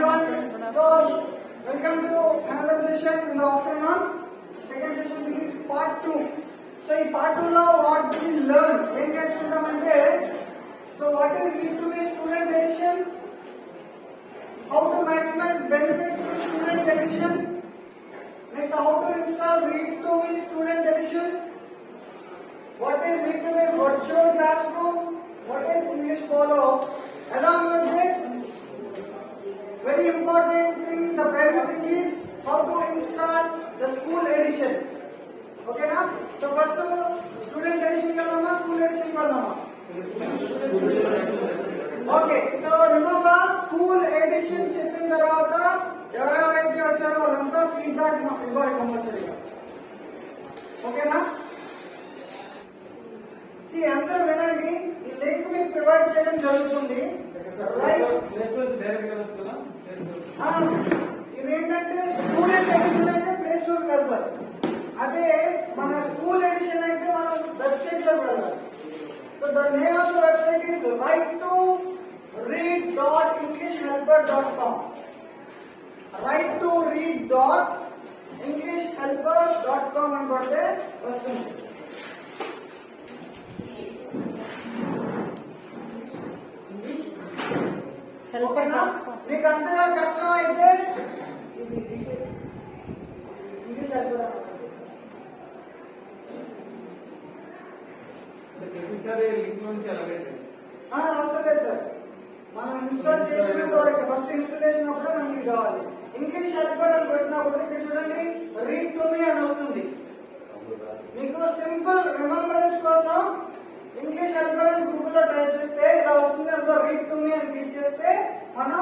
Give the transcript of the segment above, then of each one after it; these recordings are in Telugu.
everyone. So, welcome to another session in the afternoon. Second session, this is part 2. So, in part 2 now, what do we learn? So, what is Read2Me student edition? How to maximize benefits from student edition? Next, how to install Read2Me student edition? What is Read2Me virtual classroom? What is English Follow? Along with this, very important thing, the primary thing is how to install the school edition. Okay now? So first of all, student edition kalama, school edition kalama. Okay, so remember school edition చెప్పిన తర్వాత ఎవరెవరైతే వచ్చారో వాళ్ళంతా ఫీడ్బ్యాక్ ఇవ్వాలి కంపల్సరీగా. ఓకేనా? సి అందరూ వినండి, ఈ లింక్ మీకు ప్రొవైడ్ చేయడం జరుగుతుంది. ఇదేంటంటే స్టూడెంట్ ఎడిషన్ అయితే ప్లే స్టోర్ కలపాలి, అదే మన స్కూల్ ఎడిషన్ అయితే మనం వెబ్సైట్ లో కలపాలి. So the name of the website is write2read.englishhelper.com. write2read.englishhelper.com అని కొడితే వస్తుంది. మీకు అంతగా కష్టం అయితే ఇంగ్లీష్ హెల్పర్ అవసరం లేదు సార్. మనం ఇన్స్టాల్ చేసినంత వరకు ఫస్ట్ ఇన్స్టాలేషన్ అప్పుడే మనకి కావాలి. ఇంగ్లీష్ హెల్పర్ అని పెట్టినప్పుడు ఇక్కడ చూడండి Read2Me అని వస్తుంది. మీకు సింపుల్ రిమెంబరెన్స్ కోసం ఇంగ్లీష్ హెల్పర్ అని గూగుల్లో టైప్ చేస్తే ఇలా వస్తుంది. అందులో Read2Me అని క్లిక్ చేస్తే మనం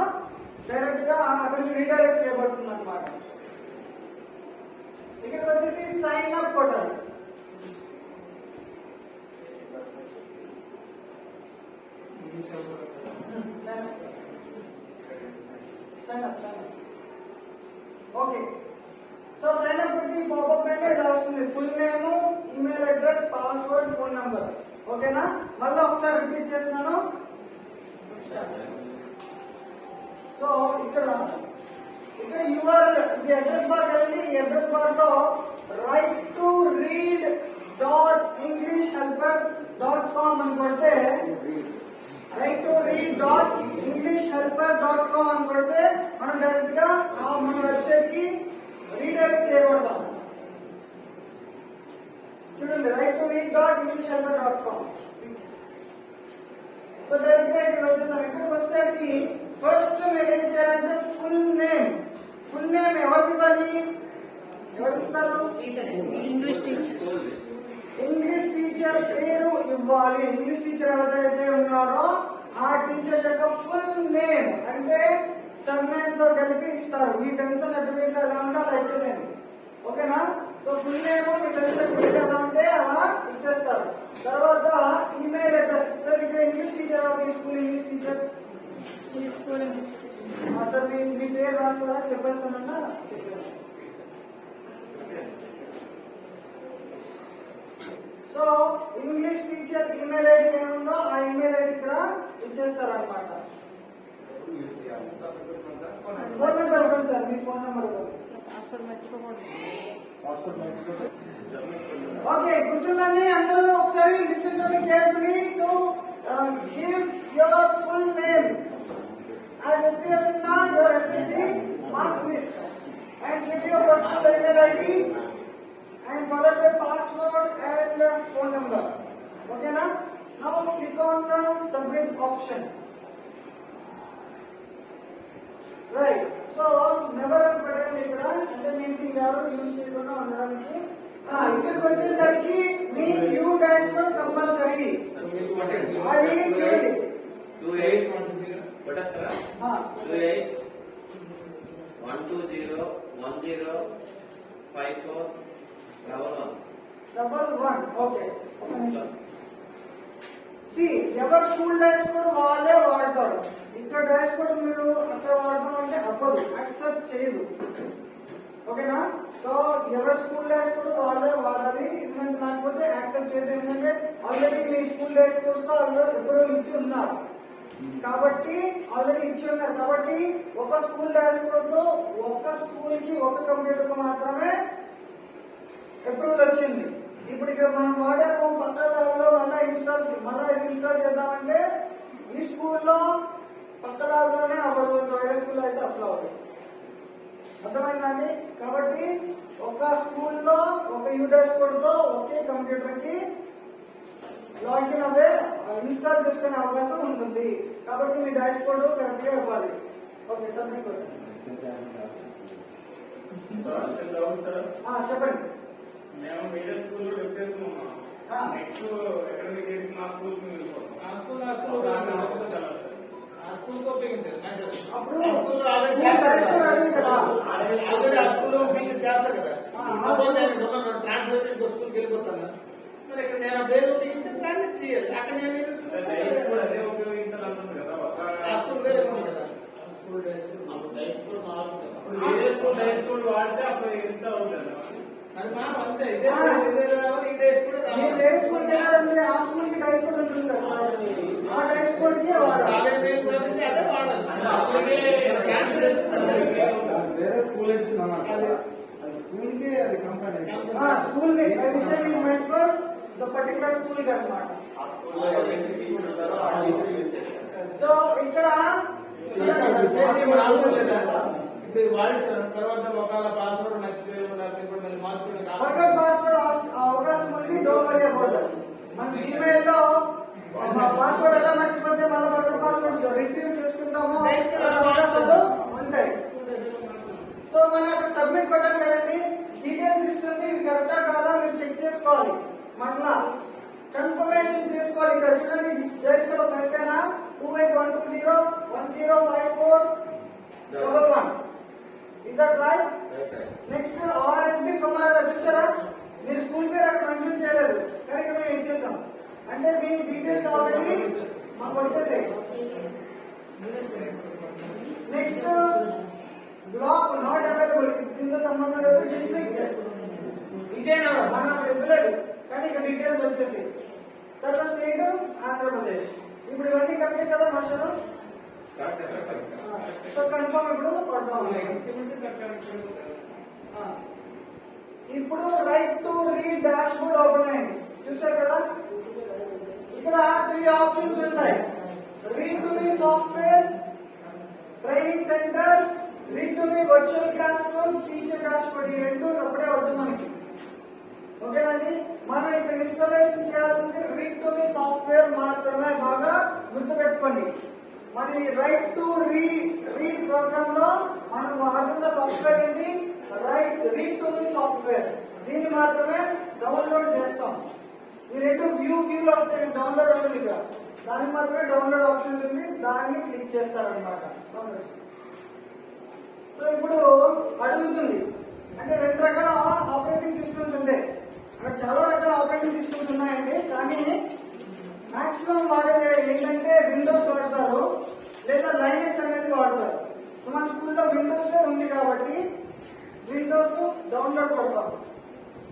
డైరెక్ట్ గా అక్కడికి రీడైరెక్ట్ చేయబడుతుంది అనమాట. ఇక్కడికి వచ్చేసి సైన్ అప్ కొట్టాలి. ఓకే, సో సైన్ అప్ పెట్టి పాపప్ పైన ఇలా వస్తుంది. Full name, email address, password, phone number. ఓకేనా? మళ్ళీ ఒకసారి రిపీట్ చేస్తున్నాను. సో ఇక్కడ యూఆర్ఎల్, ఇది అడ్రస్ బార్ కదండి. ఈ అడ్రస్ బార్ లో write2read.englishhelper.com అని కొడితే write2read.englishhelper.com అని కొడితే మనం డైరెక్ట్ గా మన వెబ్సైట్ కి రీడైరెక్ట్ చేయబడతాం. చూడండి write2read.englishhelper.com. సో డైరెక్ట్ గా ఇక్కడ వచ్చేసాం. ఇక్కడికి వచ్చేసరికి ఫస్ట్ మీరు ఏం చేయాలంటే ఫుల్ నేమ్ ఎవరికి ఇవ్వాలి? ఎవరికి ఇస్తారు? ఇంగ్లీష్ టీచర్ పేరు ఇవ్వాలి. ఇంగ్లీష్ టీచర్ ఎవరైతే ఉన్నారో ఆ టీచర్ యొక్క ఫుల్ నేమ్ అంటే సర్నేమ్ తో కలిపి ఇస్తారు. మీ 10th సర్టిఫికేట్ ఎలా ఉంటే అలా ఇచ్చేసేయండి. ఓకేనా? సో ఫుల్ నేమ్ మీ 10th సర్టిఫికేట్ ఎలా ఉంటే అలా ఇచ్చేస్తారు. తర్వాత ఈమెయిల్ అడ్రస్. సార్ ఇక్కడ English teacher school English teacher sir మీ పేరు రాస్తారా? చెప్పేస్తానన్నా చెప్పాను. So English teacher email ID ఏముందో ఆ ఈమెయిల్ ఐడి ఇక్కడ ఇచ్చేస్తారు అనమాట. ఫోన్ నెంబర్ ఇవ్వండి సార్, మీ ఫోన్ నెంబర్ ఇవ్వండి. ఓకే, గుర్తుందండి అందరూ ఒకసారి listen to me carefully. So give your full name as appears in your SSC marks list and give your personal email ID and followed by password and phone number. Okay na? Now click on the submit option. Right. So never forget ikkada ante meeting yaru use cheyakunda undadaniki ikkadiki vachesariki me you dashboard compulsory అది చూడండి 2810 కొట్టస్తారా? 2810105411. ఓకే, ఒక నిమిషం. సి ఎవరు స్కూల్ డాష్బోర్డ్ వాళ్ళే వాడతారు. ఇక్కడ డాష్బోర్డ్ మీరు అక్కడ వాడతాం అంటే అవ్వదు, యాక్సెప్ట్ చేయదు. ఓకేనా? సో ఎవరి స్కూల్ డాష్బోర్డ్ వాళ్ళే వాడాలి. ఎందుకంటే లేకపోతే యాక్సెప్ట్ చేయదు. ఎందుకంటే ఆల్రెడీ మీ స్కూల్ డాష్బోర్డ్స్ తో ఎప్పుడో ఇచ్చి ఉన్నారు. కాబట్టి ఆల్రెడీ ఇచ్చి ఉన్నారు కాబట్టి ఒక స్కూల్ డాష్బోర్డ్ తో ఒక స్కూల్ కి ఒక కంప్యూటర్ కు మాత్రమే అప్రూవల్ వచ్చింది. ఇప్పుడు ఇక్కడ మనం వాడాము పక్క ల్యాబ్ లో మళ్ళీ ఇన్స్టాల్ చేద్దామంటే ఈ స్కూల్లో పక్క ల్యాబ్ లోనే అవ్వదు, వేరే స్కూల్లో అయితే అసలు అవ్వదు. అర్థమైందండి? కాబట్టి ఒక స్కూల్లో ఒక యూ డాష్బోర్డ్ తో ఒకే కంప్యూటర్ కి లాగిన్ అవే ఇన్స్టాల్ చేసుకునే అవకాశం ఉంటుంది. కాబట్టి మీ డాష్బోర్డ్ కరెక్ట్ గా ఇవ్వాలి. ఓకే, సబ్మిట్ చెప్పండి. మేము వేరే స్కూల్లో డిప్యూటేషన్ ఉన్నాం. నెక్స్ట్ అకాడమిక్ ఇయర్ మా స్కూల్ కి వెళ్ళిపోతాం. ఆ స్కూల్ కి ఉపయోగించారు. అప్పుడు ఆల్రెడీ ఆ స్కూల్లో టీచర్ చేస్తారు కదా. సపోజ్ నేను ట్రాన్స్ఫర్ చేసి స్కూల్కి వెళ్ళిపోతాను. మరి ఇక్కడ నేను వేరే టీచర్ ట్రాన్స్ఫర్ చేయాలి. అక్కడ నేను అదే ఉపయోగించాలంటుంది కదా. ఆ స్కూల్ వేరే ఉంది కదా. వేరే స్కూల్ వాడితే అప్పుడు ఇన్స్టాల్ అవుతుంది. అది మా అంతే. ఇదే ఈ డేస్ కూడా వేరే స్కూల్ కి వెళ్ళాలంటే ఆ స్కూల్ కి డాష్బోర్డ్ ఉంటుంది కదా సార్, ఆ డాష్బోర్డ్ కి వాడాలి. అదే వాడాలి. వేరే స్కూల్ అది స్కూల్ కి అది కంపెనీ స్కూల్ కి addition is meant for the particular school కి అన్నమాట. సో ఇక్కడ తర్వాత ఒకవేళ పాస్వర్డ్ మర్చిపోయి మార్చుకునే ఫర్గట్ పాస్వర్డ్ అవకాశం ఉంది. Don't worry about that. మన జీమెయిల్ లో పాస్వర్డ్ ఎలా మర్చిపోతే మళ్ళీ ఫర్గట్ పాస్వర్డ్ రిట్రీవ్ చేసుకుంటామో అవకాశాలు ఉంటాయి. సో మనం అక్కడ సబ్మిట్ కొట్టాం కదండి, డీటెయిల్స్ ఇస్తుంది. ఇవి కరెక్టా కాదా మీరు చెక్ చేసుకోవాలి. మళ్ళా కన్ఫర్మేషన్ చేసుకోవాలి. ఇక్కడ చూడండి, చేసుకోవడం కరెక్టేనా? 2810105411. Is that right? Next RSB command చూసారా? మీరు స్కూల్ పేరు అక్కడ మెన్షన్ చేయలేదు కానీ ఇక్కడ మేము ఇచ్చేసాం. అంటే మీ డీటెయిల్స్ ఆల్రెడీ మాకు వచ్చేసాయి. నెక్స్ట్ బ్లాక్ నాట్ అవైలబుల్, దీంతో సంబంధం లేదు. డిస్ట్రిక్ట్ విజయనగరం, మనం అక్కడ ఇవ్వలేదు కానీ ఇక్కడ డీటెయిల్స్ వచ్చేసాయి. తర్వాత స్టేట్ ఆంధ్రప్రదేశ్. ఇప్పుడు ఇవన్నీ కరెక్టే కదా మాస్టర్? సో కన్ఫర్మ్ ఇప్పుడు కొడతాం. ఇప్పుడు right to read dashboard open అయింది. చూసారు కదా, ఇక్కడ 3 ఆప్షన్స్ ఉన్నాయి. Read to me software, training centre, read to me virtual class room, teacher dashboard. ఈ రెండు అప్పుడే వద్దు మనకి. ఓకేనండి, మనం ఇక్కడ ఇన్స్టాలేషన్ చేయాల్సింది రీడ్ టు మీ సాఫ్ట్వేర్ మాత్రమే. బాగా గుర్తుపెట్టుకోండి. మరి రైట్ టు రీడ్ ప్రోగ్రామ్ లో మనం వాడుతున్న సాఫ్ట్వేర్ ఏంటి? Read to me software. దీన్ని మాత్రమే డౌన్లోడ్ చేస్తాం. ఈ రెండు వ్యూలో వస్తాయి, డౌన్లోడ్ ఉంటుంది ఇక్కడ. దానికి మాత్రమే డౌన్లోడ్ ఆప్షన్ ఉంటుంది, దాన్ని క్లిక్ చేస్తారనమాట. సో ఇప్పుడు అడుగుతుంది అంటే 2 రకాల ఆపరేటింగ్ సిస్టమ్స్ ఉంటాయి. అక్కడ చాలా రకాల ఆపరేటింగ్ సిస్టమ్స్ ఉన్నాయండి, కానీ మాక్సిమం వాడేది ఏంటంటే విండోస్ వాడతారు లేదా లైనక్స్ అనేది వాడతారు. సో మన స్కూల్లో విండోస్ ఉంది కాబట్టి విండోస్ డౌన్లోడ్ కొడతాం.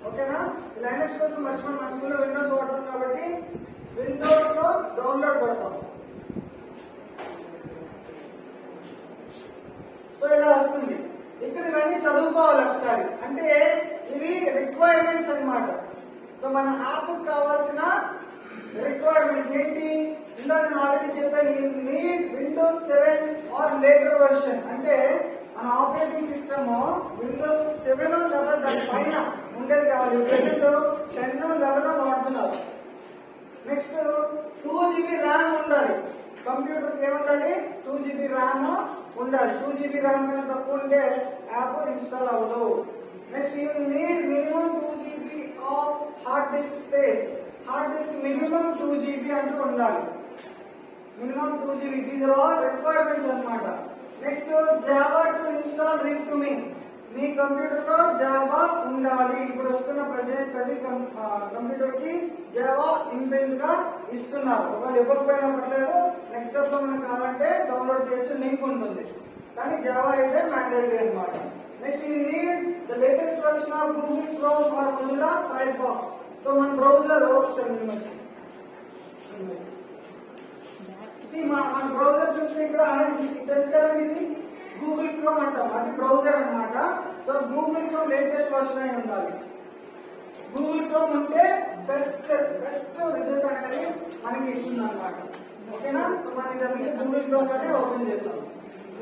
ఓకేనా? లైనక్స్ కోసం మర్చిపోయి మన స్కూల్లో విండోస్ వాడతాం కాబట్టి విండోస్ లో డౌన్లోడ్ కొడతాం. సో ఇలా వస్తుంది. ఇక్కడ ఇవన్నీ చదువుకోవాలి ఒకసారి. అంటే ఇవి రిక్వైర్మెంట్స్ అన్నమాట. సో మన యాప్ కావాల్సిన రిక్వైర్మెంట్స్ ఏంటి? ఇందాక నేను ఆల్రెడీ చెప్పాను, need Windows 7 or later version. అంటే మన ఆపరేటింగ్ సిస్టమ్ విండోస్ 7 లేదా దాని పైన ఉండేది కావాలి. ప్రెసెంట్ 10 11 వాడుతున్నారు. నెక్స్ట్ 2 GB ర్యామ్ ఉండాలి. కంప్యూటర్ కి ఏముండాలి? 2 GB ర్యామ్ ఉండాలి. 2 GB ర్యామ్ కన్నా తక్కువ ఉంటే యాప్ ఇన్స్టాల్ అవ్వదు. Next you need minimum 2 GB of hard disk space. Hard disk minimum 2 GB అంటూ ఉండాలి. Minimum 2 GB. These are all requirements అన్నమాట. Next Java to install read to me. మీ కంప్యూటర్ లో జావా ఉండాలి. ఇప్పుడు వస్తున్న ప్రతి కంప్యూటర్ కి జావా ఇన్బిల్ట్ గా ఇస్తున్నారు. ఒకవేళ ఇవ్వకపోయినా పర్లేదు, నెక్స్ట్ స్టెప్ లో మనకు కావాలంటే డౌన్లోడ్ చేయొచ్చు, లింక్ ఉంటుంది. కానీ జావా అయితే మ్యాండేటరీ అన్నమాట. Next you need the latest version of Google Chrome or Mozilla Firefox. So మన బ్రౌజర్ మన బ్రౌజర్ చూస్తే ఇక్కడ తెలుసు కదా ఇది గూగుల్ క్రోమ్ అంటాం, అది బ్రౌజర్ అన్నమాట. So Google chrome latest version అయి ఉండాలి. గూగుల్ క్రోమ్ ఉంటే బెస్ట్ రిజల్ట్ అనేది మనకి ఇస్తుంది అనమాట. ఓకేనా? సో మనం దానికి గూగుల్ క్రోమ్ లోనే ఓపెన్ చేస్తాం.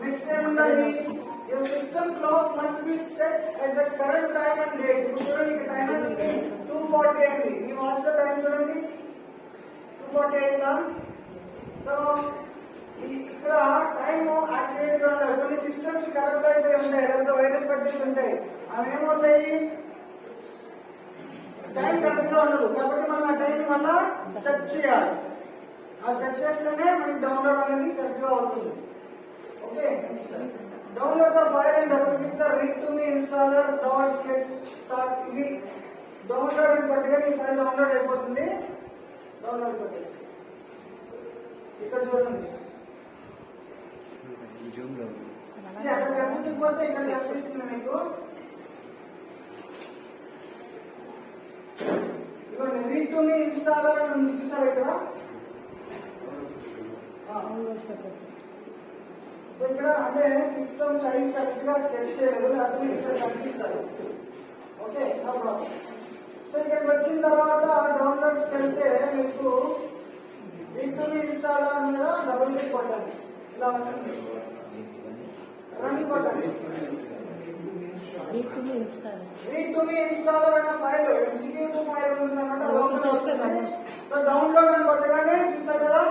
నెక్స్ట్ ఏముండాలి? Your system clock must be set at the current time and date. ఇప్పుడు చూడండి ఇక్కడ టైం అంటే 2:40 అయింది. మీ వాచ్ లో టైం చూడండి 2:40 అయిందా? సో ఇక్కడ టైం యాక్యురేట్ గా ఉండాలి. కొన్ని సిస్టమ్స్ కరెక్ట్ అయిపోయి ఉంటాయి, లేదా వైరస్ పట్టేసి ఉంటాయి. అవి ఏమవుతాయి? టైం కరెక్ట్ గా ఉండదు. కాబట్టి మనం ఆ టైం వల్ల సెట్ చేయాలి. ఆ సెట్ చేస్తేనే మనకి డౌన్లోడ్ అనేది కరెక్ట్ గా అవుతుంది. Okay, next download the file and double click the read to me installer dot click start. ఇది డౌన్లోడ్ అని కొట్టగా ఈ ఫైల్ డౌన్లోడ్ అయిపోతుంది. డౌన్లోడ్ కొట్టేసి ఇక్కడ చూడండి, అక్కడ కనిపించకపోతే ఇక్కడ కనిపిస్తుంది మీకు. ఇవ్వండి, రీడ్ టు మీ ఇన్స్టాలర్ అని ఉంది చూసారా ఇక్కడ. సో ఇక్కడ అంటే సిస్టమ్ సైజ్ కరెక్ట్ గా సెట్ చేయలేదు, అది ఇక్కడ కనిపిస్తారు. Okay, no problem. సో ఇక్కడికి వచ్చిన తర్వాత డౌన్లోడ్స్ వెళ్తే మీకు రీడ్ టు మీ ఇన్స్టాలర్ మీద డబుల్ క్లిక్ కొట్టండి. ఇలా వస్తుంది, రన్ కొట్టండి. రీడ్ టు మీ ఇన్స్టాలర్ అనే ఫైల్ ఎగ్జిక్యూటివ్ ఫైల్ ఉందన్నమాట. సో డౌన్లోడ్ అని కొట్టగానే చూసారు కదా,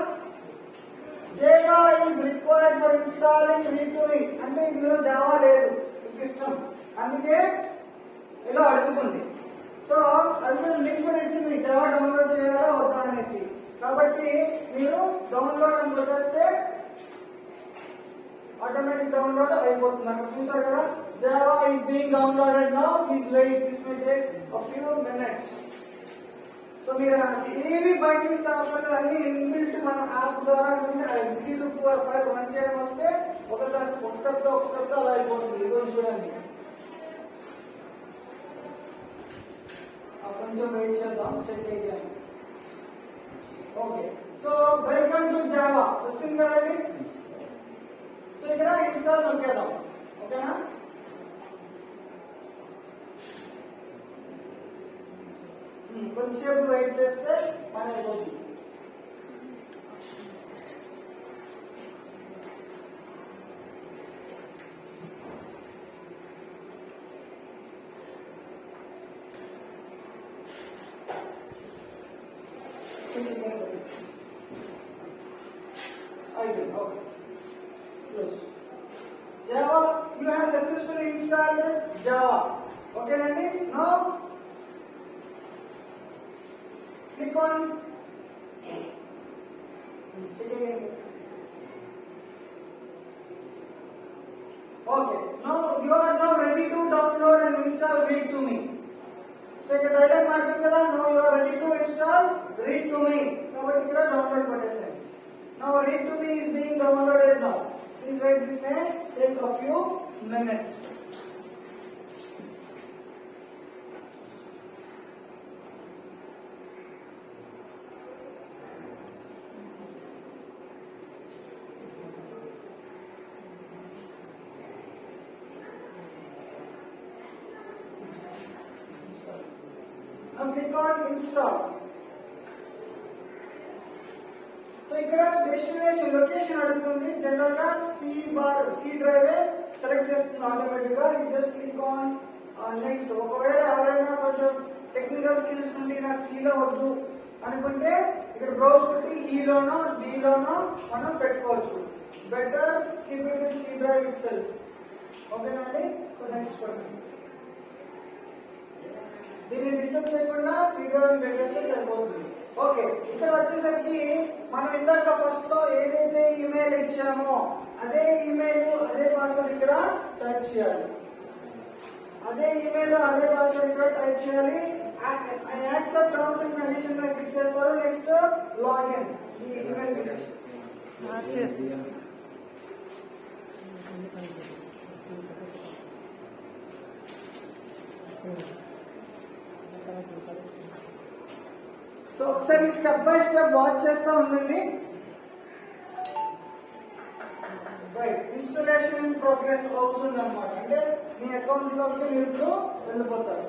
Java is required for installing read to me. అంటే ఇందులో జావా లేదు ఈ సిస్టమ్, అందుకే ఇలా అడుగుతుంది. సో అది లింక్ కూడా ఇచ్చింది, జావా డౌన్లోడ్ చేయాలా వద్దా అనేసి. కాబట్టి మీరు డౌన్లోడ్ అని కొట్టేస్తే ఆటోమేటిక్ డౌన్లోడ్ అయిపోతుంది. అక్కడ చూసారు కదా, Java is being downloaded now, please wait, this may take a few minutes. So మీరు ఏవి బైండింగ్స్ కావాలి అన్ని ఇన్బిల్ట్ మన యాప్ ద్వారా ఎగ్జిక్యూటివ్ ఫైల్ రన్ చేయడం వస్తే ఒక స్టెప్ తో అలా అయిపోతుంది. ఇదో చూడండి, కొంచెం వెయిట్ చేద్దాం, చెక్ చేయాలి. Okay, so welcome to Java వచ్చింది కదండి. సో ఇక్కడ ఇన్స్టాల్ నొక్కేద్దాం. ఓకేనా? కొంచెంసేపు వెయిట్ చేస్తే పని అయిపోతుంది. Java, you have successfully installed Java. ఓకేనండి? Now click on checking. Okay, now you are now ready to download and install read to me. So ఇక్కడ డైలాగ్ మార్కింగ్ కదా, now you are ready to install read to me. కాబట్టి ఇక్కడ download కొట్టేసేయండి. Now read to me is being downloaded now. Please wait, this may take a few minutes. Now click on install. So ఇక్కడ డెస్టినేషన్ లొకేషన్ అడుగుతుంది. జనరల్ గా సి డ్రైవ్ సెలెక్ట్ చేస్తుంది ఆటోమేటిక్ గా. Just click on next. ఒకవేళ ఎవరైనా కొంచెం టెక్నికల్ స్కిల్స్ నుండి నాకు సి లో వద్దు అనుకుంటే ఇక్కడ బ్రౌజ్ కొట్టి ఈ లోనో డి లోనో మనం పెట్టుకోవచ్చు. Better keep it in C drive itself. ఓకేనండి? సో నెక్స్ట్ కొట్టండి. దీన్ని డిస్టర్బ్ చేయకుండా శ్రీరామ్ పెట్టేస్తే సరిపోతుంది. ఓకే, ఇక్కడ వచ్చేసరికి మనం ఇందాక ఫస్ట్ లో ఏదైతే ఈమెయిల్ ఇచ్చామో అదే ఈమెయిల్ అదే పాస్వర్డ్ ఇక్కడ టైప్ చేయాలి. అదే ఈమెయిల్ అదే పాస్వర్డ్ ఇక్కడ టైప్ చేయాలి. యాక్సెప్ట్ టర్మ్స్ అండ్ కండిషన్ మీద క్లిక్ చేస్తారు. Next login. ఈ ఈమెయిల్ సో ఒకసారి స్టెప్ బై స్టెప్ వాచ్ చేస్తూ ఉండండి. ప్రోగ్రెస్ అవుతుంది అనమాట. అంటే మీ అకౌంట్ లోకి మీరు ఇప్పుడు వెళ్ళిపోతారు.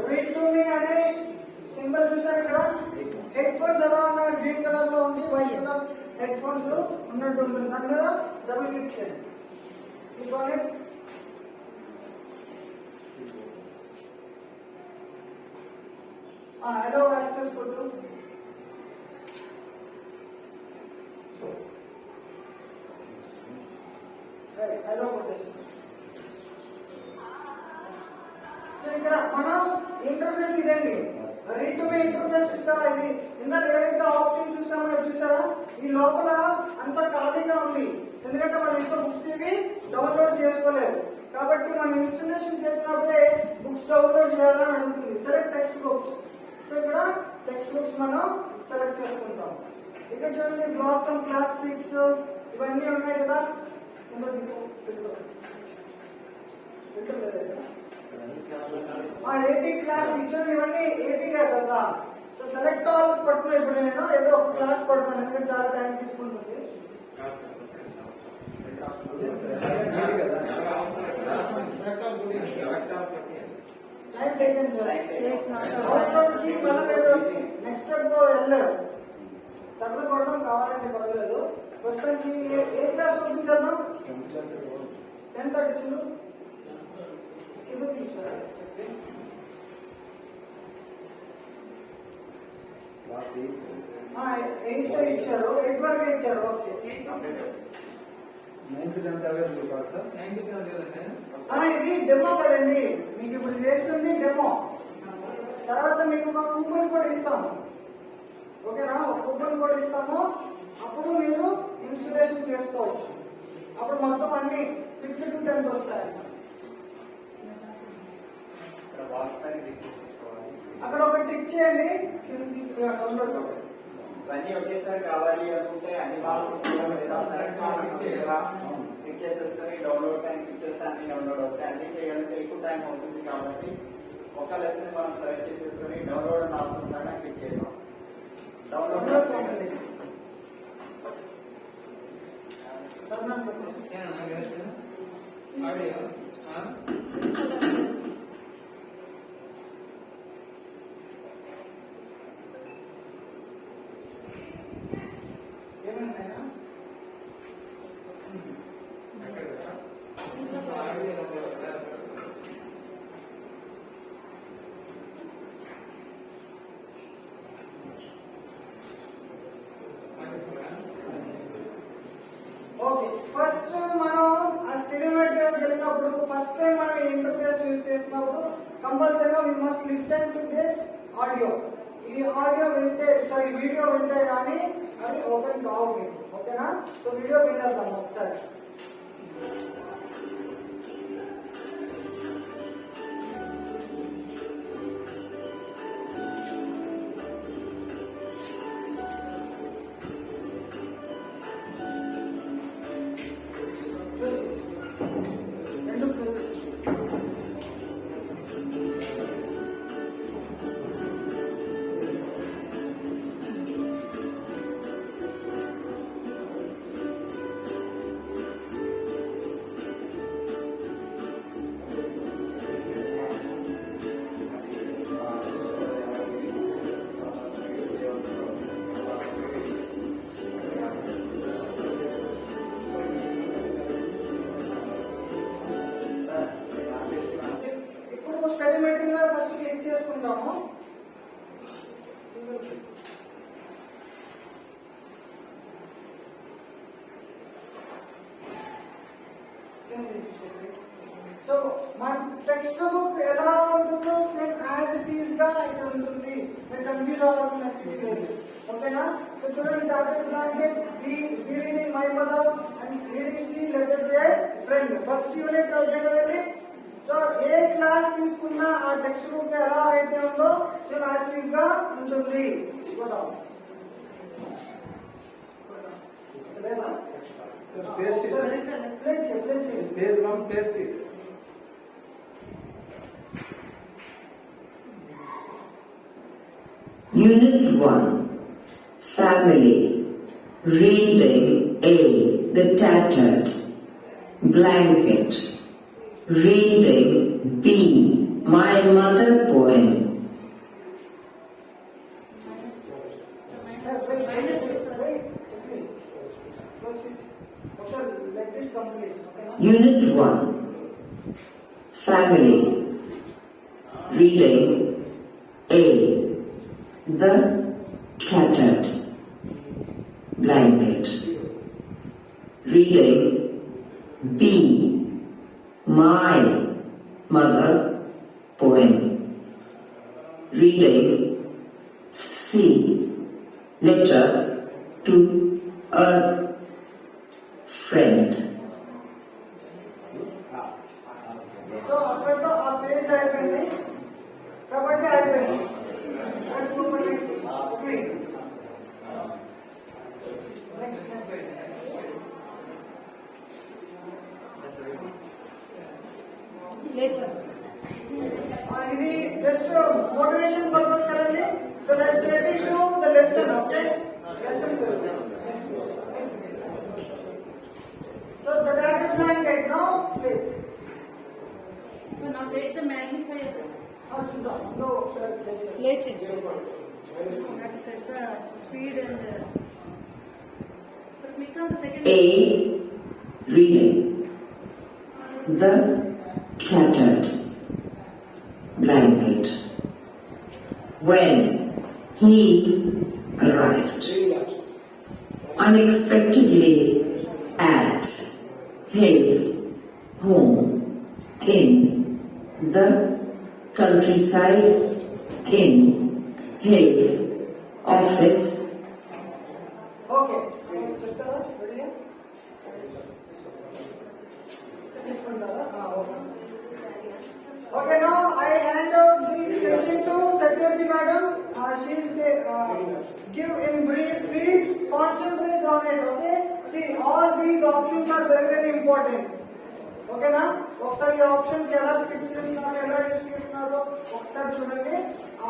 రీడ్ టు మీ అనే సింబల్ చూసారు ఇక్కడ. హెడ్ ఫోన్స్ ఎలా ఉన్నాయి? గ్రీన్ కలర్ లో ఉంది, వైట్ కలర్ హెడ్ ఫోన్స్ ఉన్నట్టు ఉంటుంది. దాని మీద డబుల్ క్లిక్ చేయండి. ఇదిగోండి. హలో యాక్సెస్ కొట్టు. హలో కొట్టేసి. సో ఇక్కడ మనం ఇంటర్ఫేస్ ఇదండి. రీడ్ టు మీ ఇంటర్ఫేస్ చూసారా? ఇది ఇందాక ఏదైతే ఆప్షన్ చూసామో ఇది చూసారా? ఈ లోపల అంత ఖాళీగా ఉంది, ఎందుకంటే మనం ఇంకా బుక్స్ ఇవి డౌన్లోడ్ చేసుకోలేదు. కాబట్టి మనం ఇన్స్టాలేషన్ చేసినప్పుడే బుక్స్ డౌన్లోడ్ చేయాలని అడుగుతుంది. Select text books. సో ఇక్కడ టెక్స్ట్ బుక్స్ మనం సెలెక్ట్ చేసుకుంటాం. ఇక్కడ చూడండి బ్లాసమ్ క్లాస్ 6 ఇవన్నీ ఉన్నాయి కదా. ఏపీ క్లాస్ చూడండి, ఇవన్నీ ఏపీగా కదా. సో సెలెక్ట్ ఆల్ పడుతున్నా. ఇప్పుడు నేను ఏదో ఒక క్లాస్ పడుతున్నాను, ఎందుకంటే చాలా టైం తీసుకుంటుంది. Time taken sir. Next step వెళ్ళారు. తర్వాత కొడదాం కావాలంటే పర్లేదు. ప్రస్తుతానికి ఏ క్లాస్ ఓపెన్ చేద్దాం? 10:30 చూడు. ఎయిట్ ఇచ్చారు, 8 వరకు ఇచ్చారు. ఓకే, 9th 10th అవైలబుల్ కాదు సార్. ఇది డెమో కదండి. మీకు ఇప్పుడు చేస్తుంది డెమో. తర్వాత మీకు ఒక కూపన్ కోడ్ ఇస్తాము. ఓకేనా? ఒక కూపన్ కోడ్ ఇస్తాము. అప్పుడు మీరు ఇన్స్టాలేషన్ చేసుకోవచ్చు. అప్పుడు మొత్తం అన్ని 5th to 10th వస్తాయి. అక్కడ ఒక టిక్ చేయండి. డౌన్లోడ్ ఇవన్నీ ఒకేసారి కావాలి అనుకుంటే అన్ని క్లిక్ చేసేసుకొని డౌన్లోడ్ టైం క్లిక్ చేస్తే అన్ని డౌన్లోడ్ అవుతాయి. అన్ని చేయాలంటే ఎక్కువ టైం అవుతుంది కాబట్టి ఒక లెసన్ మనం సెలెక్ట్ చేసేసుకొని డౌన్లోడ్ అని ఆప్షన్ పైన క్లిక్ చేసాం. Download okay. ఫస్ట్ మనం ఆ స్టడీ మెటీరియల్ వెళ్ళినప్పుడు ఫస్ట్ టైం మనం ఇంటర్ఫేస్ యూజ్ చేసినప్పుడు కంపల్సరీగా we must listen to this audio. ఈ ఆడియో వింటే వీడియో వింటే కానీ అది ఓపెన్ కావు మీకు. ఓకేనా? సో వీడియో వినేద్దాం ఒకసారి. స్టడీ మెటీరియల్ మీద ఫస్ట్ క్లిక్ చేసుకుంటాము. సో మన టెక్స్ట్ బుక్ ఎలా ఉంటుందో సేమ్ యాజ్ ఇట్ ఈస్ గా ఇక్కడ ఉంటుంది. మీరు కన్ఫ్యూజ్ అవ్వాల్సిన స్థితి లేదు. ఓకేనా? So children target blanket, B reading my mother and reading C letter to a friend. First unit లో చేయగలిగింది. సో ఏ క్లాస్ తీసుకున్నా ఆ టెక్స్ట్ బుక్ ఎలా అయితే ఉందో సేమ్ యాజ్ ఇట్ ఈస్ గా ఉంటుంది. లేదా page page 1 page 6 Unit 1 Family Reading A. The Tattered Blanket Reading B. My Mother Poem Unit 1 Family Reading A. The Tattered Blanket Reading B. My Mother Poem Reading C. Letter to a Friend so అక్కడతో ఆ పేజ్ అయిపోయింది కాబట్టి అయిపోయింది. Let's go for next. Okay. Next. ఇది జస్ట్ మోటివేషన్ పర్పస్ కదండి. So let's get in to the lesson. Okay, lesson. So the target blanket now play. So now take the magnifier. చూద్దాం. No, sir. Let's check. You have to set the speed and so click on the second. A. Reading The Tattered Blanket When he arrived unexpectedly at his home in the countryside, in his office. Okay. చెప్తారా? రెడీయా? తీసుకుంటారా? Okay. Okay, now I hand out this session to Satyajit madam. She will give in brief. Please concentrate on it. Okay. See, all these options are very very important. Okay na? ఒకసారి ఈ ఆప్షన్స్ ఎలా క్లిక్ చేస్తున్నారు, ఎలా యూజ్ చేస్తున్నారో ఒకసారి చూడండి.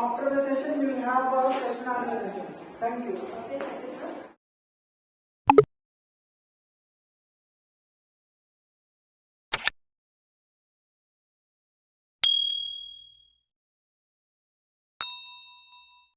After the session, we will have a question answer session. Thank you. Okay, thank you, sir.